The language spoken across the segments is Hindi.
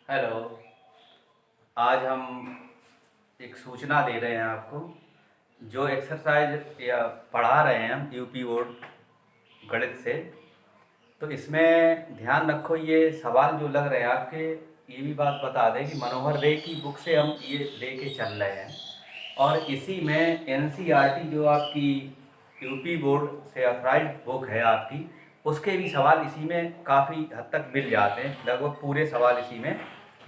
हेलो। आज हम एक सूचना दे रहे हैं आपको। जो एक्सरसाइज या पढ़ा रहे हैं हम यूपी बोर्ड गणित से, तो इसमें ध्यान रखो, ये सवाल जो लग रहे हैं आपके, ये भी बात बता दें कि मनोहर रे की बुक से हम ये लेके चल रहे हैं, और इसी में एनसीईआरटी जो आपकी यूपी बोर्ड से अथराइज्ड बुक है आपकी, उसके भी सवाल इसी में काफ़ी हद तक मिल जाते हैं। लगभग पूरे सवाल इसी में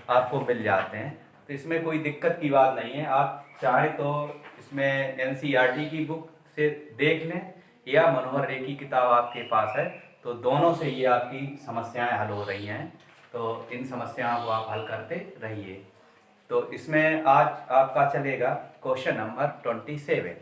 आपको मिल जाते हैं, तो इसमें कोई दिक्कत की बात नहीं है। आप चाहें तो इसमें एनसीईआरटी की बुक से देख लें, या मनोहर रे की किताब आपके पास है, तो दोनों से ये आपकी समस्याएं हल हो रही हैं। तो इन समस्याओं को आप हल करते रहिए। तो इसमें आज आपका चलेगा क्वेश्चन नंबर 27।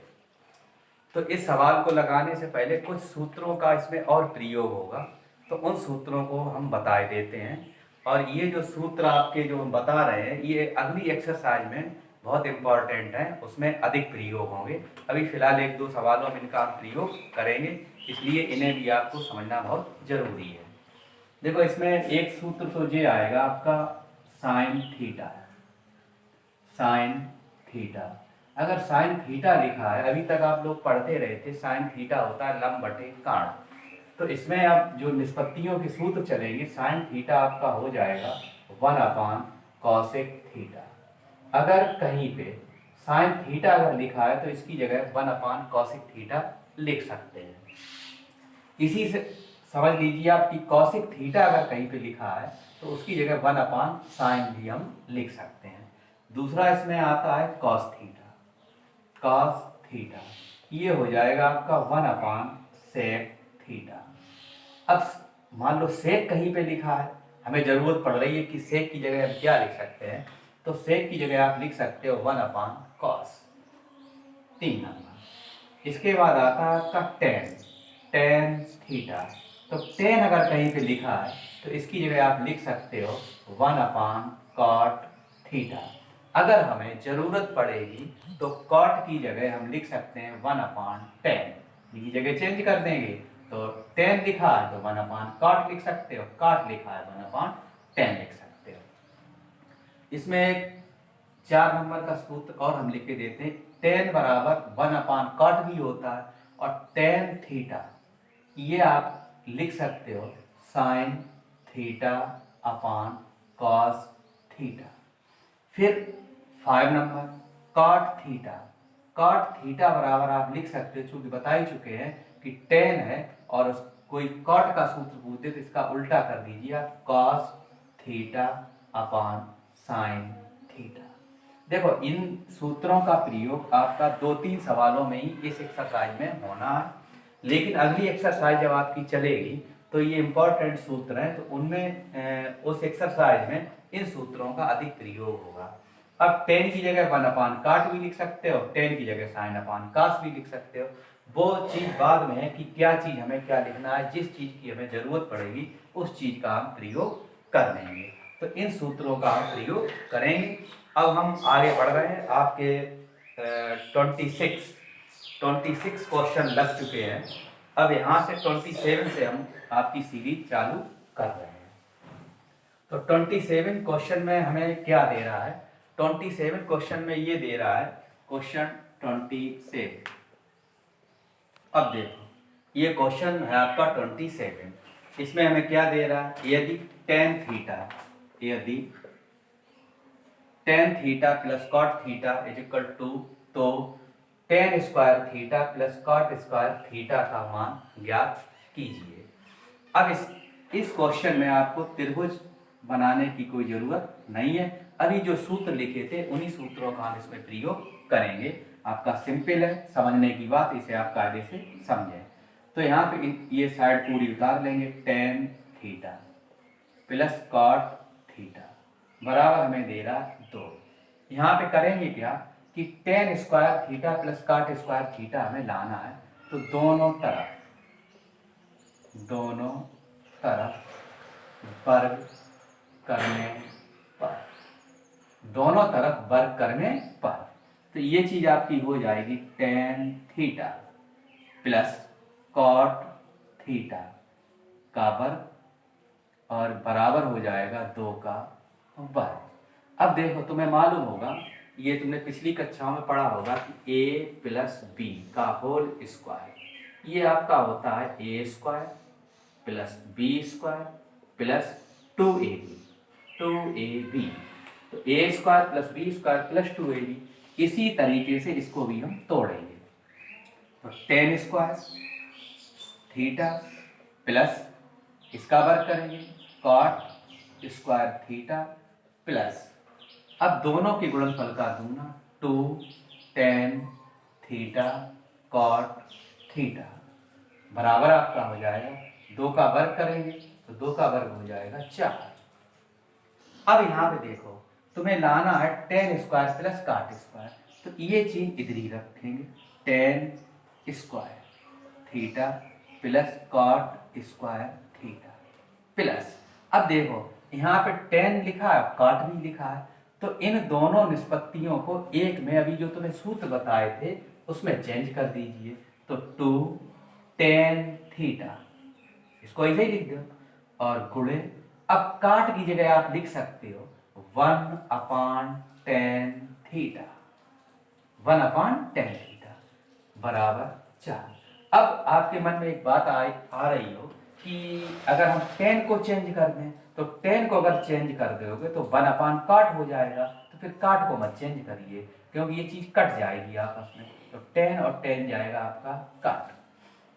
तो इस सवाल को लगाने से पहले कुछ सूत्रों का इसमें और प्रयोग होगा, तो उन सूत्रों को हम बता देते हैं। और ये जो सूत्र आपके जो हम बता रहे हैं, ये अगली एक्सरसाइज में बहुत इंपॉर्टेंट है, उसमें अधिक प्रयोग होंगे। अभी फिलहाल एक दो सवालों में इनका हम प्रयोग करेंगे, इसलिए इन्हें भी आपको समझना बहुत ज़रूरी है। देखो, इसमें एक सूत्र तो ये आएगा आपका साइन थीटा। साइन थीटा, अगर साइन थीटा लिखा है, अभी तक आप लोग पढ़ते रहे थे, साइन थीटा होता है लंब बटे काण। तो इसमें अब जो निष्पत्तियों के सूत्र चलेंगे, साइन थीटा आपका हो जाएगा 1 कॉसेक थीटा। अगर कहीं पे साइन थीटा अगर लिखा है, तो इसकी जगह 1 कॉसेक थीटा लिख सकते हैं। इसी से समझ लीजिए आप कि कॉसिक थीटा अगर कहीं पे लिखा है, तो उसकी जगह 1/साइन भी हम लिख सकते हैं। दूसरा इसमें आता है कॉस थीटा। कॉस थीटा ये हो जाएगा आपका 1/सेक थीटा। अब मान लो सेक कहीं पे लिखा है, हमें जरूरत पड़ रही है कि सेक की जगह हम क्या लिख सकते हैं, तो सेक की जगह आप लिख सकते हो 1/कॉस। 3 नंबर। इसके बाद आता है आपका टेन। Tan theta. तो टेन अगर कहीं पे लिखा है, तो इसकी जगह आप लिख सकते हो 1/कॉट थीटा। अगर हमें जरूरत पड़ेगी तो कॉट की जगह हम लिख सकते हैं 1/टेन की जगह चेंज कर देंगे। तो टेन लिखा है तो 1/कॉट लिख सकते हो, कॉट लिखा है 1/टेन लिख सकते हो। इसमें एक 4 नंबर का सूत्र और हम लिख के देते हैं। टेन बराबर 1/कॉट भी होता है, और टेन थीटा ये आप लिख सकते हो sine theta upon cos theta. फिर 5 नंबर कॉट थीटा। कॉट थीटा बराबर आप लिख सकते हो, चूंकि बता ही चुके हैं कि टेन है और कोई कॉट का सूत्र पूछते तो इसका उल्टा कर दीजिए आप, cos theta upon sine theta. देखो, इन सूत्रों का प्रयोग आपका 2-3 सवालों में ही इस एक्सरसाइज में होना है, लेकिन अगली एक्सरसाइज जब आपकी चलेगी तो ये इंपॉर्टेंट सूत्र हैं, तो उनमें उस एक्सरसाइज में इन सूत्रों का अधिक प्रयोग होगा। अब टेन की जगह 1/कॉट भी लिख सकते हो, टेन की जगह साइन अपान कॉस भी लिख सकते हो। वो चीज बाद में है कि क्या चीज हमें क्या लिखना है, जिस चीज की हमें जरूरत पड़ेगी उस चीज का हम प्रयोग कर लेंगे। तो इन सूत्रों का हम प्रयोग करेंगे। अब हम आगे बढ़ रहे हैं। आपके 26 क्वेश्चन लग चुके हैं। अब यहाँ से 27 से हम आपकी सीरीज चालू कर रहे हैं। तो 27 क्वेश्चन में हमें क्या दे रहा है? 27 क्वेश्चन में ये दे रहा है, क्वेश्चन 27। अब देखो, ये क्वेश्चन है आपका 27। इसमें हमें क्या दे रहा है? यदि टेन थीटा, यदि tan theta plus cot theta is equal to, तो tan square theta plus cot square theta का मान ज्ञात कीजिए। अब इस क्वेश्चन में आपको त्रिभुज बनाने की कोई जरूरत नहीं है। अभी जो सूत्र लिखे थे उन्हीं सूत्रों का हम इसमें प्रयोग करेंगे। आपका सिंपल है, समझने की बात, इसे आप कायदे से समझें। तो यहाँ पे ये साइड पूरी उतार लेंगे। Tan theta plus cot theta बराबर हमें दे रहा 2। यहाँ पे करेंगे क्या कि tan square theta plus cot square theta हमें लाना है। तो दोनों तरफ वर्ग करने पर, दोनों तरफ वर्ग करने पर, तो ये चीज आपकी हो जाएगी tan theta plus cot theta का वर्ग, और बराबर हो जाएगा 2 का वर्ग। अब देखो तुम्हें मालूम होगा, ये तुमने पिछली कक्षाओं में पढ़ा होगा कि ए प्लस बी का होल स्क्वायर, ये आपका होता है a square plus b square plus 2ab। तो a square plus b square plus 2ab, इसी तरीके से इसको भी हम तोड़ेंगे। तो टेन स्क्वायर थीटा प्लस इसका वर्ग करेंगे कॉट स्क्वायर थीटा प्लस, अब दोनों के गुणनफल का दूना 2 tan थीटा कॉट थीटा बराबर आपका हो जाएगा, 2 का वर्ग करेंगे तो 2 का वर्ग हो जाएगा 4। अब यहाँ पे देखो तुम्हें लाना है tan square plus cot square, तो ये चीज इधर ही रखेंगे, tan square theta plus cot square theta plus, अब देखो यहाँ पे tan लिखा है कॉट भी लिखा है, तो इन दोनों निष्पत्तियों को एक में अभी जो तुम्हें सूत्र बताए थे उसमें चेंज कर दीजिए। तो 2 tan थीटा, इसको ऐसे ही लिख दो, और गुणे, अब काट की जगह आप लिख सकते हो 1/tan थीटा, 1/tan थीटा बराबर 4। अब आपके मन में एक बात आ रही हो कि अगर हम tan को चेंज कर दें, तो tan को अगर चेंज कर दोगे तो 1/cot हो जाएगा, तो फिर cot को मत चेंज करिए क्योंकि ये चीज कट जाएगी आपस में, तो tan और tan जाएगा आपका कट,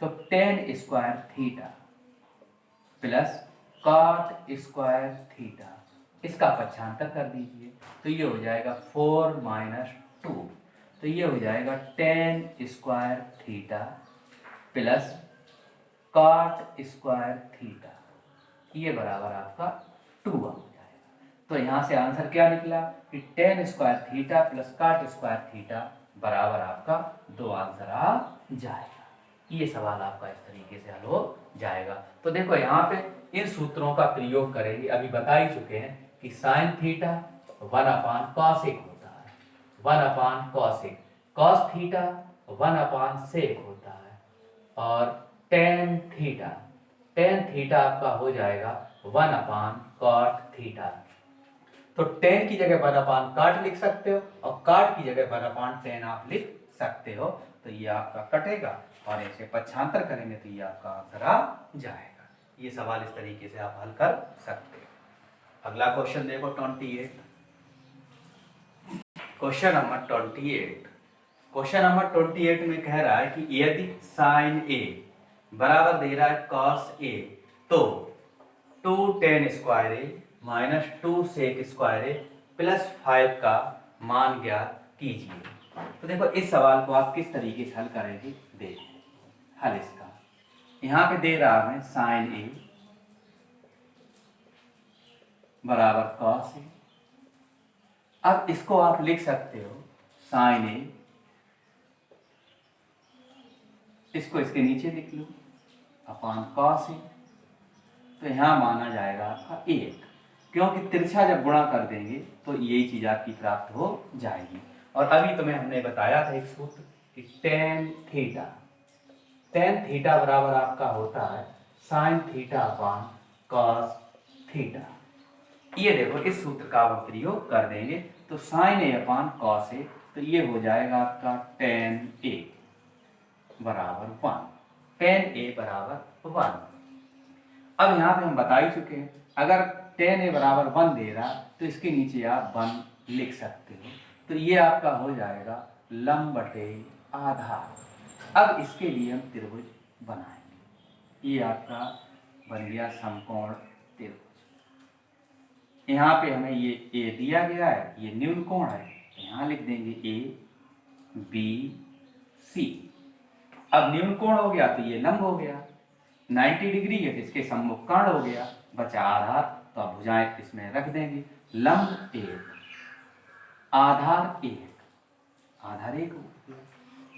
तो tan square theta plus cot square theta, इसका पक्षांतर कर दीजिए, तो ये हो जाएगा 4 - 2, तो ये हो जाएगा tan square theta plus cot square theta, ये बराबर आपका 2 हो जाएगा। तो यहाँ से आंसर क्या निकला कि tan square theta plus cot square theta बराबर आपका 2 आंसर आ जाएगा। ये सवाल आपका इस तरीके से हल हो जाएगा। तो देखो यहाँ पे इन सूत्रों का प्रयोग करेंगे, अभी बता ही चुके हैं कि साइन थीटा 1/cosec होता है, 1/cosec, कॉस थीटा 1/sec होता है, और tan थीटा आपका हो जाएगा 1/cot थीटा। तो tan की जगह 1/cot लिख सकते हो और cot की जगह 1/tan आप लिख सकते हो, तो ये आपका कटेगा और इसे पक्षांतर करेंगे तो ये आपका आंसर आ जाएगा। ये सवाल इस तरीके से आप हल कर सकते हो। अगला क्वेश्चन देखो 28, क्वेश्चन नंबर 28। क्वेश्चन नंबर 28 में कह रहा है कि यदि साइन ए बराबर दे रहा है कॉस ए, तो 2 tan स्क्वायर ए माइनस 2 sec स्क्वायर ए प्लस 5 का मान ज्ञात कीजिए। तो देखो इस सवाल को आप किस तरीके से हल करेंगे, देखिए हल इसका, यहाँ पे दे रहा है साइन ए बराबर कॉस ए, अब इसको आप लिख सकते हो साइन ए, इसको इसके नीचे लिख लो अपॉन कॉस ए, तो यहाँ माना जाएगा आपका 1, क्योंकि तिरछा जब गुणा कर देंगे तो यही चीज आपकी प्राप्त हो जाएगी। और अभी तुम्हें हमने बताया था एक सूत्र कि tan थीटा बराबर आपका होता है sine theta upon cos theta. ये देखो इस सूत्र का आप प्रयोग कर देंगे तो sign A upon cos A, तो ये हो जाएगा आपका tan ए बराबर 1, tan ए बराबर 1। अब यहाँ पे हम बता ही चुके हैं, अगर tan ए बराबर 1 दे रहा तो इसके नीचे आप 1 लिख सकते हो, तो ये आपका हो जाएगा लंब बटे आधार। अब इसके लिए हम त्रिभुज बनाएंगे, ये आपका बन गया समकोण त्रिभुज। यहाँ पे हमें ये ए दिया गया है, ये न्यून कोण है, यहाँ लिख देंगे ए बी सी। अब न्यून कोण हो गया तो ये लंब हो गया, 90 डिग्री है तो इसके सम्मुख कर्ण हो गया, बचा आधार, तो अब भुजाएं इसमें रख देंगे, लंब 1 आधार 1, आधार 1 हो गया।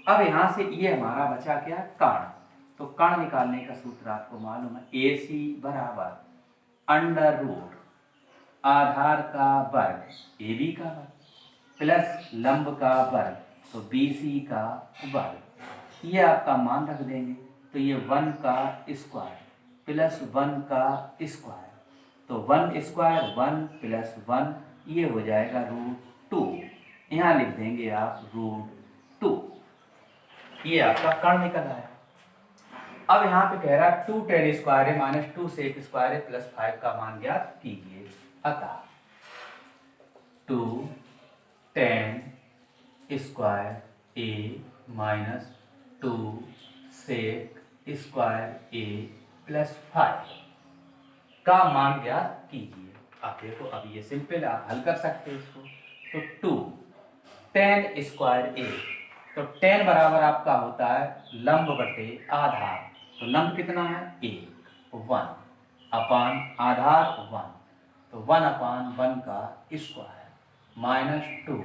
अब यहाँ से ये हमारा बचा क्या, कर्ण, तो कर्ण निकालने का सूत्र आपको मालूम है, ए सी बराबर अंडर रूट आधार का वर्ग ए बी का वर्ग प्लस लंब का वर्ग तो बी सी का वर्ग, ये आपका मान रख देंगे, तो ये 1 का स्क्वायर प्लस 1 का स्क्वायर तो 1 स्क्वायर 1 प्लस 1 ये हो जाएगा √2। यहाँ लिख देंगे आप √2। ये आपका कर्ण निकल आया। अब यहाँ पे कह रहा है 2 tan स्क्वायर है माइनस 2 सेक स्क्वायर है प्लस 5 का मान ज्ञात कीजिए। अतः 2 tan स्क्वायर ए माइनस 2 सेक स्क्वायर ए प्लस 5 का मान ज्ञात कीजिए। आप देखो अब ये सिंपल आप हल कर सकते हैं इसको। तो 2 tan स्क्वायर ए, तो tan बराबर आपका होता है लंब बटे आधार। तो लंब कितना है 1, 1 अपान आधार 1, तो 1/1 का स्क्वायर माइनस 2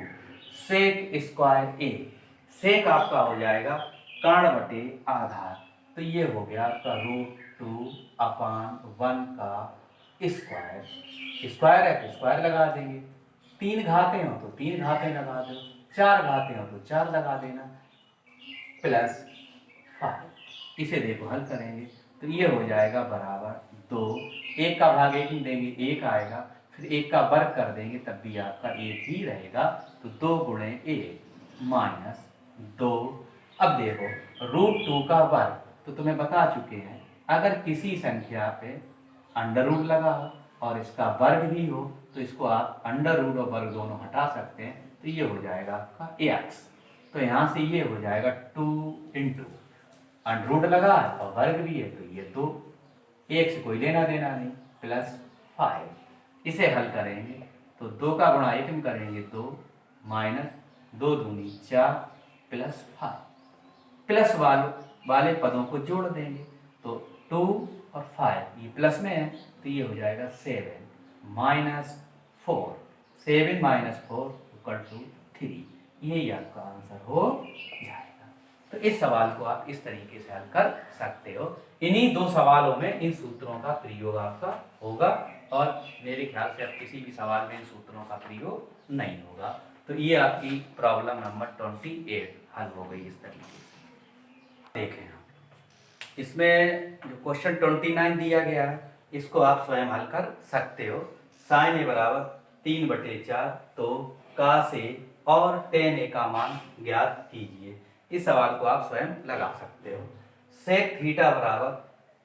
सेक स्क्वायर ए। सेक आपका हो जाएगा कर्ण बटे आधार, तो ये हो गया आपका √2/1 का स्क्वायर। स्क्वायर है तो स्क्वायर लगा देंगे, 3 घातें हो तो 3 घातें लगा दो, 4 घातें हो तो 4 लगा देना, प्लस 5। इसे देखो हल करेंगे तो ये हो जाएगा बराबर 2। 1 का भाग 1 में देंगे 1 आएगा, फिर 1 का वर्ग कर देंगे तब भी आपका 1 ही रहेगा। तो 2 गुणे 1 माइनस 2। अब देखो √2 का वर्ग तो तुम्हें बता चुके हैं, अगर किसी संख्या पे अंडर रूट लगा हो और इसका वर्ग भी हो तो इसको आप अंडर रूट और वर्ग दोनों हटा सकते हैं, तो ये हो जाएगा आपका x। तो यहाँ से ये हो जाएगा 2 इंटू अंडर रूट लगा है और वर्ग भी है तो ये 2, एक से कोई लेना देना नहीं, प्लस 5। इसे हल करेंगे तो 2 का गुणा 1 में करेंगे 2 माइनस 2 दूनी 4 प्लस 5। प्लस वाले पदों को जोड़ देंगे तो 2 और 5 ये प्लस में है तो ये हो जाएगा 7 माइनस 4। 7 minus 4 equal to 3। यही आपका आंसर हो जाएगा। तो इस सवाल को आप इस तरीके से हल कर सकते हो। इन्हीं 2 सवालों में इन सूत्रों का प्रयोग आपका होगा और मेरे ख्याल से अब किसी भी सवाल में इन सूत्रों का प्रयोग नहीं होगा। तो ये आपकी प्रॉब्लम नंबर 28 हल हो गई इस तरीके से। देखें इसमें जो क्वेश्चन 29 दिया गया है इसको आप स्वयं हल कर सकते हो। साइन ए बराबर 3/4, तो का से और tan ए का मान ज्ञात कीजिए। इस सवाल को आप स्वयं लगा सकते हो। सेक थीटा बराबर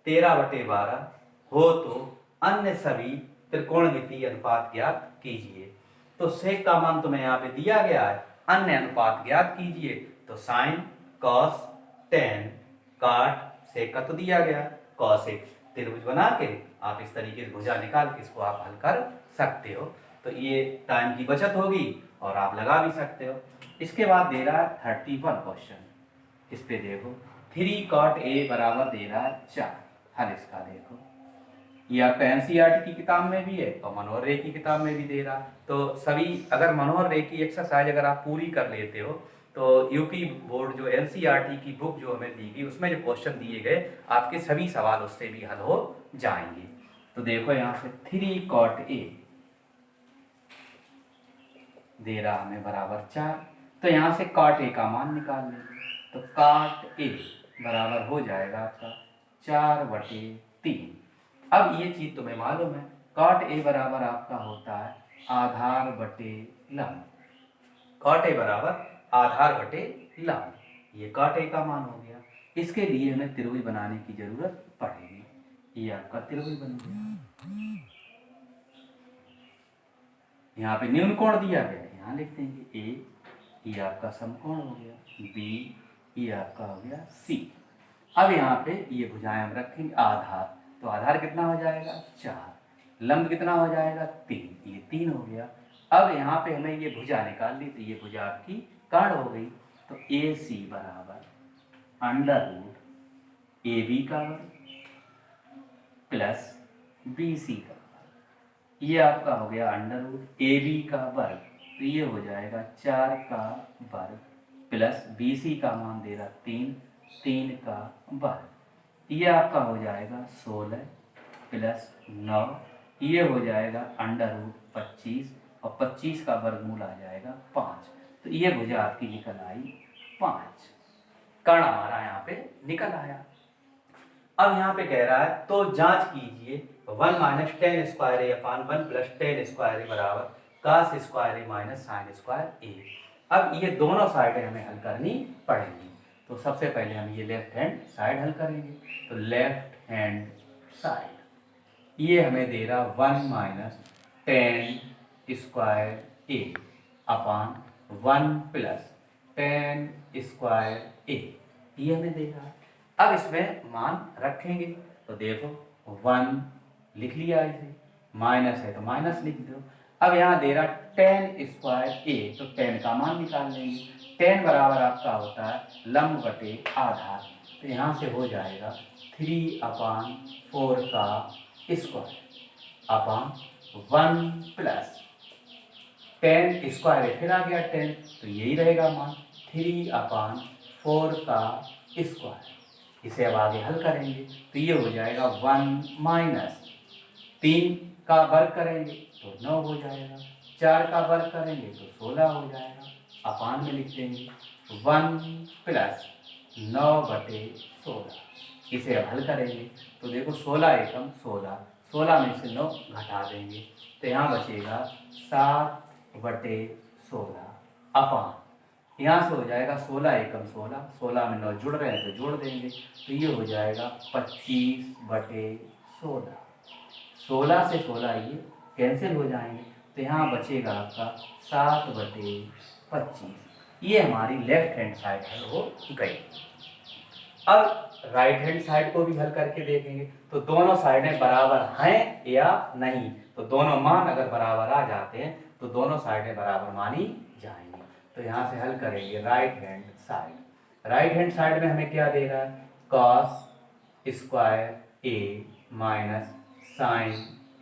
13/12 हो तो अन्य सभी त्रिकोणमितीय अनुपात ज्ञात कीजिए। तो सेक का मान तुम्हें यहाँ पे दिया गया है, अन्य अनुपात ज्ञात कीजिए। तो साइन कॉस tan काट सेक का तो दिया गया, कॉस एक त्रिभुज बना के आप इस तरीके से भुजा निकाल के इसको आप हल कर सकते हो। तो ये टाइम की बचत होगी और आप लगा भी सकते हो। इसके बाद दे रहा है 31 क्वेश्चन। इस पे देखो 3 cot a बराबर दे रहा है 4। हल इसका देखो, ये आपका एनसीईआरटी की किताब में भी है और मनोहर रे की किताब में भी दे रहा। तो सभी अगर मनोहर रे की एक्सरसाइज अगर आप पूरी कर लेते हो तो यूपी बोर्ड जो एनसीईआरटी की बुक जो हमें दी गई उसमें जो क्वेश्चन दिए गए आपके सभी सवाल उससे भी हल हो जाएंगे। तो देखो यहाँ से 3 cot a दे रहा हमें बराबर 4, तो यहाँ से cot a का मान निकाल लेंगे। तो cot a बराबर हो जाएगा आपका 4/3। अब ये चीज तुम्हें मालूम है, cot a बराबर आपका होता है आधार बटे लंब। cot a बराबर आधार बटे लंब, ये cot a का मान हो गया। इसके लिए हमें त्रिभुज बनाने की जरूरत पड़ेगी। ये आपका त्रिभुज बन गया। यहाँ पे न्यून कोण दिया गया, यहाँ लिख देंगे a, ये आपका समकोण हो गया, b, ये आपका हो गया c। अब यहाँ पे ये भुजाएं हम रखेंगे आधार, तो आधार कितना हो जाएगा 4, लंब कितना हो जाएगा 3, ये 3 हो गया। अब यहाँ पे हमें ये भुजा निकालनी, तो ये भुजा आपकी कर्ण हो गई। तो AC बराबर √AB का वर्ग प्लस BC का वर्ग, ये आपका हो गया √AB का वर्ग, तो ये हो जाएगा 4 का वर्ग प्लस BC का मान दे रहा 3 का वर्ग, ये आपका हो जाएगा 16 प्लस 9, ये हो जाएगा √25 और 25 का वर्गमूल आ जाएगा 5। तो ये भुजा आपकी निकल आई 5, कर्ण हमारा यहाँ पे निकल आया। अब यहाँ पे कह रहा है तो जांच कीजिए 1 माइनस टेन स्क्वायर ए अपान 1 प्लस टेन स्क्वायर ए बराबर कास स्क्वायर ए माइनस साइन स्क्वायर ए। अब ये दोनों साइडें हमें हल करनी पड़ेंगी। तो सबसे पहले हम ये लेफ्ट हैंड साइड हल करेंगे। तो लेफ्ट हैंड साइड ये हमें दे रहा 1 माइनस टेन स्क्वायर ए अपान 1 प्लस टेन स्क्वायर ए, ये हमें दे रहा है। अब इसमें मान रखेंगे। तो देखो 1 लिख लिया, इसे माइनस है तो माइनस लिख दो। अब यहाँ दे रहा टेन स्क्वायर ए, तो टेन का मान निकाल लेंगे। टेन बराबर आपका होता है लंब बटे आधार, तो यहाँ से हो जाएगा 3 अपान 4 का square upon 1 plus ten square, फिर आ गया 10, तो यही रहेगा मान 3 अपान 4 का स्क्वायर। इसे अब आगे हल करेंगे तो ये हो जाएगा 1 माइनस 3 का वर्ग करेंगे तो 9 हो जाएगा, 4 का वर्ग करेंगे तो 16 हो जाएगा, अपान में लिख देंगे 1 प्लस 9 बटे 16। इसे अब हल करेंगे तो देखो 16 एकम 16, 16 में से 9 घटा देंगे तो यहाँ बचेगा 7 बटे 16 अपान, यहाँ से हो जाएगा 16 एकम 16, 16 में 9 जुड़ रहे हैं तो जोड़ देंगे तो ये हो जाएगा 25 बटे 16। 16 से 16 ये कैंसिल हो जाएंगे तो यहाँ बचेगा आपका 7 बटे 25। ये हमारी लेफ्ट हैंड साइड हल हो गई। अब राइट हैंड साइड को भी हल करके देखेंगे तो दोनों साइडें बराबर हैं या नहीं। तो दोनों मान अगर बराबर आ जाते हैं तो दोनों साइडें बराबर मानी जाएंगी। तो यहाँ से हल करेंगे right hand side. Right hand side में हमें क्या दे रहा है, कॉस स्क्वायर ए माइनस साइन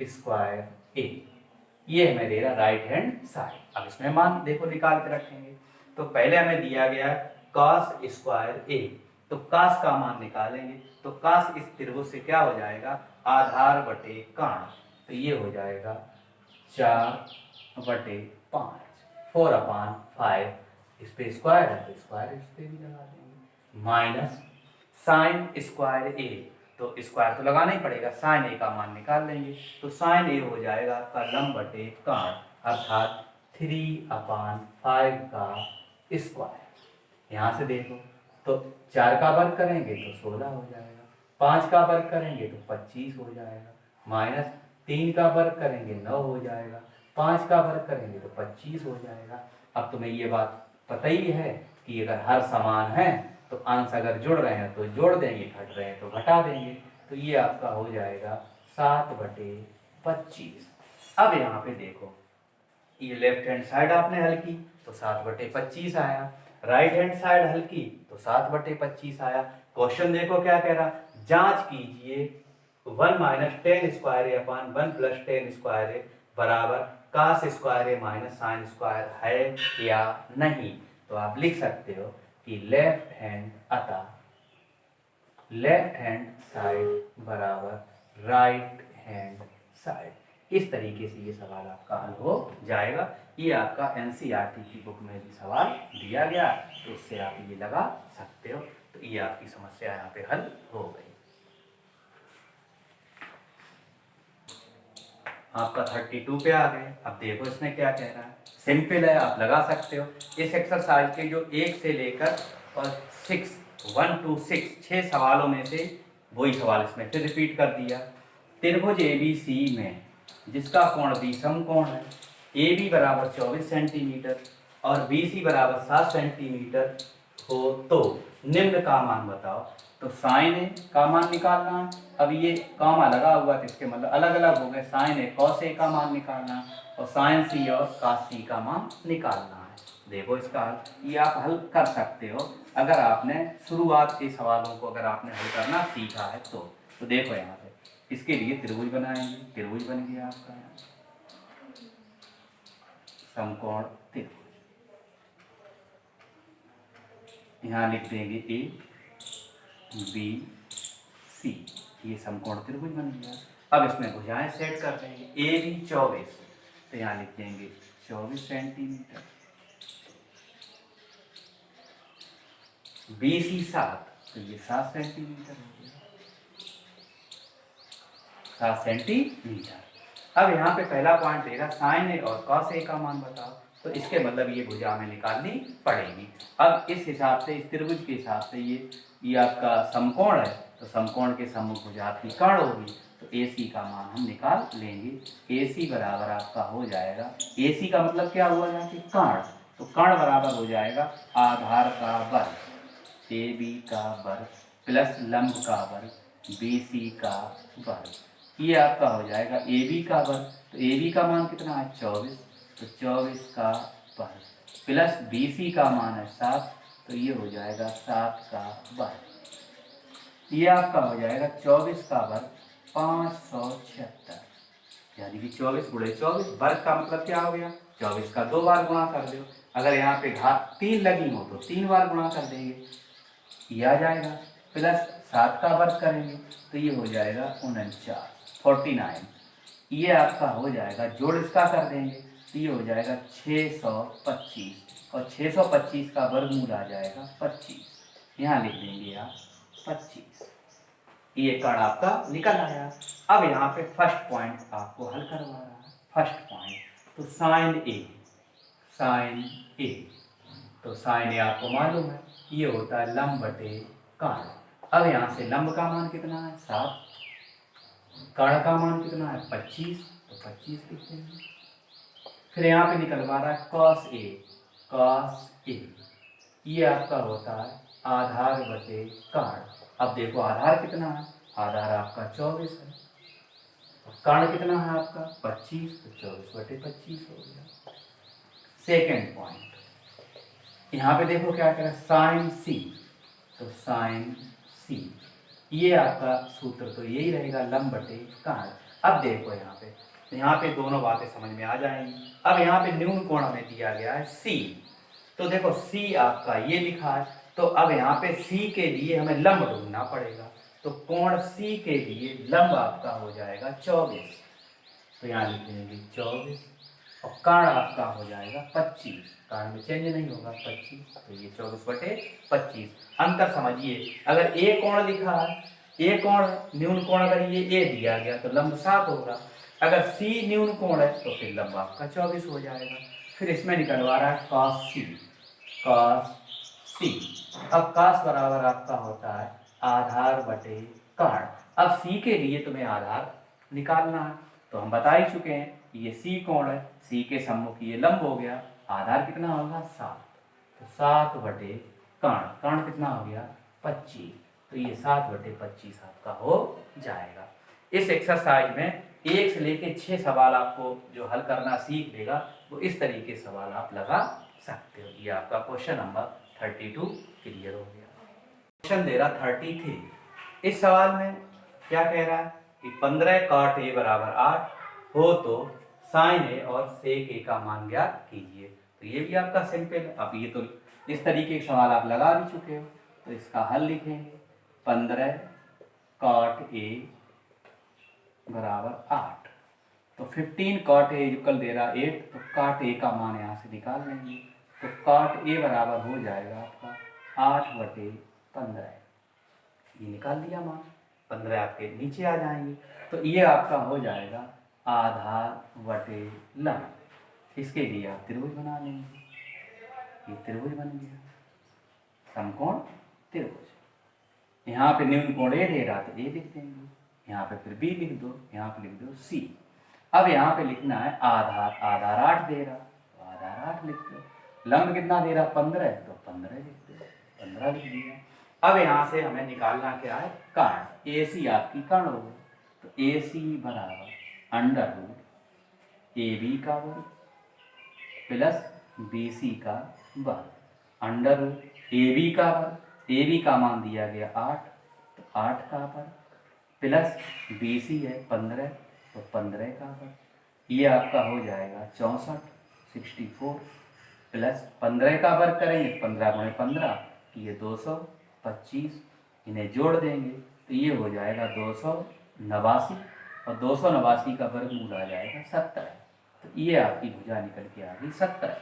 स्क्वायर ए, ये हमें दे रहा है राइट हैंड साइड। अब इसमें मान देखो निकाल के रखेंगे। तो पहले हमें दिया गया है कॉस स्क्वायर ए, तो कास का मान निकालेंगे तो कास इस त्रिभुज से क्या हो जाएगा, आधार बटे काण, तो ये हो जाएगा 4 बटे 5, 4 अपान 5, इस पे स्क्वायर है तो स्क्वायर इस पे भी लगा देंगे, माइनस साइन स्क्वायर ए, तो स्क्वायर तो लगाना ही पड़ेगा, साइन ए का मान निकाल लेंगे तो साइन ए हो जाएगा आपका लंब बटे काण अर्थात 3 अपान 5 का स्क्वायर। यहाँ से देखो तो 4 का वर्ग करेंगे तो 16 हो जाएगा, 5 का वर्ग करेंगे तो 25 हो जाएगा, माइनस 3 का वर्ग करेंगे 9 हो जाएगा, 5 का वर्ग करेंगे तो 25 हो जाएगा। अब तुम्हें ये बात पता ही है कि अगर हर समान है तो अंश अगर जुड़ रहे हैं तो जोड़ देंगे, घट रहे हैं तो घटा देंगे, तो ये आपका हो जाएगा 7 बटे 25। अब यहाँ पे देखो ये लेफ्ट हैंड साइड आपने हल की तो 7 बटे 25 आया, राइट हैंड साइड हल की तो 7 बटे 25 आया। क्वेश्चन देखो क्या कह रहा, जांच कीजिए 1 माइनस टेन स्क्वायर ए अपान 1 प्लस टेन स्क्वायर ए बराबर कास स्क्वायर ए माइनस साइन स्क्वायर है या नहीं। तो आप लिख सकते हो कि लेफ्ट हैंड अतः लेफ्ट हैंड साइड बराबर राइट हैंड साइड। इस तरीके से ये सवाल आपका हल हो जाएगा। ये आपका एनसीईआरटी की बुक में भी सवाल दिया गया, तो उससे आप ये लगा सकते हो। तो ये आपकी समस्या यहाँ पे हल हो गई। आपका 32 पे आ गए। अब देखो इसमें क्या कह रहा है, सिंपल है, आप लगा सकते हो। इस एक्सरसाइज के जो 1 से लेकर और 1 to 6 सवालों में से वही सवाल इसमें फिर रिपीट कर दिया। त्रिभुज ABC में जिसका कोण बी समकोण है, AB बराबर 24 सेंटीमीटर और BC बराबर 7 सेंटीमीटर हो तो निम्न का मान बताओ। तो साइन ए का मान निकालना है। अब ये कामा लगा हुआ तो इसके मतलब अलग अलग हो गए, साइन ए कॉस ए का मान निकालना है और साइन सी और कास सी का मान निकालना है। देखो इसका हल ये आप हल कर सकते हो अगर आपने शुरुआत के सवालों को अगर आपने हल करना सीखा है तो देखो यहाँ पे इसके लिए त्रिभुज बनाएंगे। त्रिभुज बन गया आपका यहाँ समकोण त्रिभुज, यहाँ लिख देंगे ए बी सी, ये समकोण त्रिभुज बन गया। अब इसमें भुजाएं सेट कर देंगे। ए बी 24 तो यहाँ लिख देंगे 24 सेंटीमीटर, बी सी 7 तो ये 7 सेंटीमीटर हो गया, 7 सेंटीमीटर। अब यहाँ पे पहला पॉइंट देगा साइन ए और कॉस ए का मान बताओ, तो इसके मतलब ये भुजा हमें निकालनी पड़ेगी। अब इस हिसाब से, इस त्रिभुज के हिसाब से ये आपका समकोण है, तो समकोण के सम्मुख भुजा आपकी कर्ण होगी, तो AC का मान हम निकाल लेंगे। AC बराबर आपका हो जाएगा, AC का मतलब क्या हुआ यहाँ पे कर्ण, तो कर्ण बराबर हो जाएगा आधार का वर्ग AB का वर्ग प्लस लंब का वर्ग BC का वर्ग, ये आपका हो जाएगा AB का वर्ग, तो AB का मान कितना है 24, तो 24 का वर्ग प्लस BC का मान है 7, तो ये हो जाएगा 7 का वर्ग, ये आपका हो जाएगा 24 का वर्ग 576, यानी कि 24 गुणे 24, वर्ग का मतलब क्या हो गया 24 का 2 बार गुणा कर दो, अगर यहाँ पे घात 3 लगी हो तो 3 बार गुणा कर देंगे, ये आ जाएगा, प्लस 7 का वर्ग करेंगे तो ये हो जाएगा 49, ये आपका हो जाएगा, जोड़ इसका कर देंगे तो ये हो जाएगा 625, और 625 का वर्गमूल आ जाएगा 25, यहाँ लिख देंगे आप 25, ये कर्ण आपका निकल आया। अब यहाँ पे फर्स्ट पॉइंट आपको हल करवा रहा है, फर्स्ट पॉइंट, तो साइन ए, तो साइन ए आपको मालूम है ये होता है लंब बटे कर्ण। अब यहाँ से लंब का मान कितना है 7, कर्ण का मान कितना है 25, तो 25 लिख देंगे। फिर यहाँ पे निकलवा रहा है कॉस ए, ये आपका होता है आधार बटे कर्ण। अब देखो आधार कितना है, आधार आपका 24 है, कर्ण कितना है आपका 25, तो 24 बटे 25 हो गया। सेकेंड पॉइंट, यहाँ पे देखो क्या करें साइन सी, तो साइन सी, ये आपका सूत्र तो यही रहेगा लंब बटे कर्ण। अब देखो यहाँ पे दोनों बातें समझ में आ जाएंगी। अब यहाँ पे न्यून कोण हमें दिया गया है सी, तो देखो सी आपका ये लिखा है, तो अब यहाँ पे सी के लिए हमें लंब ढूंढना पड़ेगा, तो कोण सी के लिए लंब आपका हो जाएगा 24, तो यहाँ लिख देंगे 24, और कर्ण आपका हो जाएगा 25, कर्ण में चेंज नहीं होगा 25, तो ये 24 बटे 25। अंतर समझिए, अगर ए कोण लिखा है, ए कोण न्यून कोण अगर ये ए दिया गया तो लंब 7 होगा, अगर सी न्यून कोण है तो फिर लंब आपका 24 हो जाएगा। फिर इसमें निकलवा रहा है कॉस सी, अब कॉस बराबर आपका होता है आधार बटे कर्ण। अब सी के लिए तुम्हें आधार निकालना है, तो हम बता ही चुके हैं ये सी कोण है, सी के सम्मुख ये लंब हो गया, आधार कितना होगा 7, तो 7 बटे कर्ण, कर्ण कितना हो गया 25, तो ये 7 बटे 25 आपका हो जाएगा। इस एक्सरसाइज में 1 से लेके 6 सवाल आपको जो हल करना सीख लेगा वो इस तरीके सवाल आप लगा सकते हो। ये आपका क्वेश्चन नंबर 32 क्लियर हो गया। क्वेश्चन दे रहा 33, इस सवाल में क्या कह रहा है कि 15 cot a बराबर 8 हो तो साइन ए और सेक ए का मान ज्ञात कीजिए। तो ये भी आपका सिंपल है, अब ये तो इस तरीके के सवाल आप लगा भी चुके हो, तो इसका हल लिखेंगे 15 cot a बराबर 8, तो 15 cot a इक्वल दे रहा 8, तो cot a का मान यहाँ से निकाल लेंगे, तो cot a बराबर हो जाएगा आपका 8 बटे 15, ये निकाल दिया मान, 15 आपके नीचे आ जाएंगे, तो ये आपका हो जाएगा आधार बटे लंब। इसके लिए आप त्रिभुज बना लेंगे, ये त्रिभुज बन गया समकोण त्रिभुज। यहाँ पे न्यून कोण ए दे रहा तो ए लिख देंगे, यहाँ पे फिर बी लिख दो, यहाँ पे लिख दो सी। अब यहाँ पे लिखना है आधार, आधार 8 दे रहा तो आधार 8 लिख दो, लंब कितना दे रहा 15, तो 15 लिख दो, 15 लिख दिया। अब यहाँ से हमें निकालना क्या है कर्ण, ए सी आपकी कर्ण हो, तो ए सी बराबर अंडर रूट ए बी का वर्ग प्लस बी सी का वर्ग, अंडर रूट ए बी का वर्ग, ए बी का मान दिया गया 8, तो 8 का वर्ग प्लस बी सी है 15, तो 15 का वर्ग, ये आपका हो जाएगा 64 प्लस 15 का वर्ग करेंगे 15 गुणे 15, ये 225, इन्हें जोड़ देंगे तो ये हो जाएगा 289, और 289 का वर्गमूल आ जाएगा 70, तो ये आपकी भुजा निकल के आ गई 17।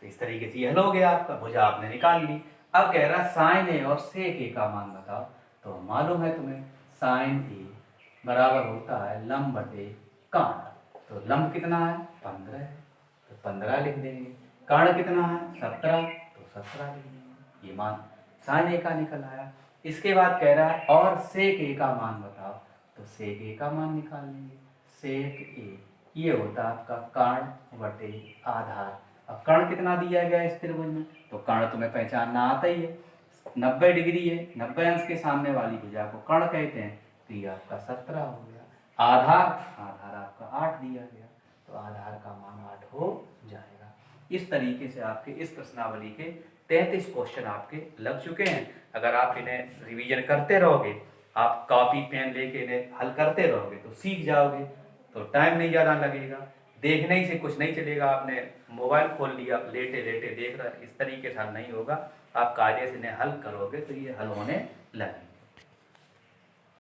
तो इस तरीके से ये हल हो गया आपका, भुजा आपने निकाल ली। अब कह रहा साइन ए और सेक ए का मान बताओ, तो मालूम है तुम्हें साइन ए बराबर होता है लंब बटे कर्ण। तो लंब कितना है 15 है, तो 15 लिख देंगे। कर्ण कितना है 17, तो 17 लिख देंगे। ये मान साइन ए का निकल आया। इसके बाद कह रहा है और सेक ए का मान बताओ, तो सेक ए का मान निकाल लेंगे। सेक ए ये होता है आपका कर्ण बटे आधार। अब कर्ण कितना दिया गया इस त्रिभुज में, तो कर्ण तुम्हें पहचानना आता ही है, 90 डिग्री है, 90 अंश के सामने वाली भुजा को कर्ण कहते हैं। तो ये आपका 17 हो गया। आधार आधार आपका 8 दिया गया, तो आधार का मान 8 हो जाएगा। इस तरीके से आपके इस प्रश्नावली के 33 क्वेश्चन आपके लग चुके हैं। अगर आप इन्हें रिवीजन करते रहोगे, आप कॉपी पेन लेके इन्हें हल करते रहोगे तो सीख जाओगे, तो टाइम नहीं ज़्यादा लगेगा। देखने ही से कुछ नहीं चलेगा, आपने मोबाइल खोल लिया लेटे लेटे देख रहा, इस तरीके से हल नहीं होगा। आप कायदे से इन्हें हल करोगे तो ये हल होने लगेगा।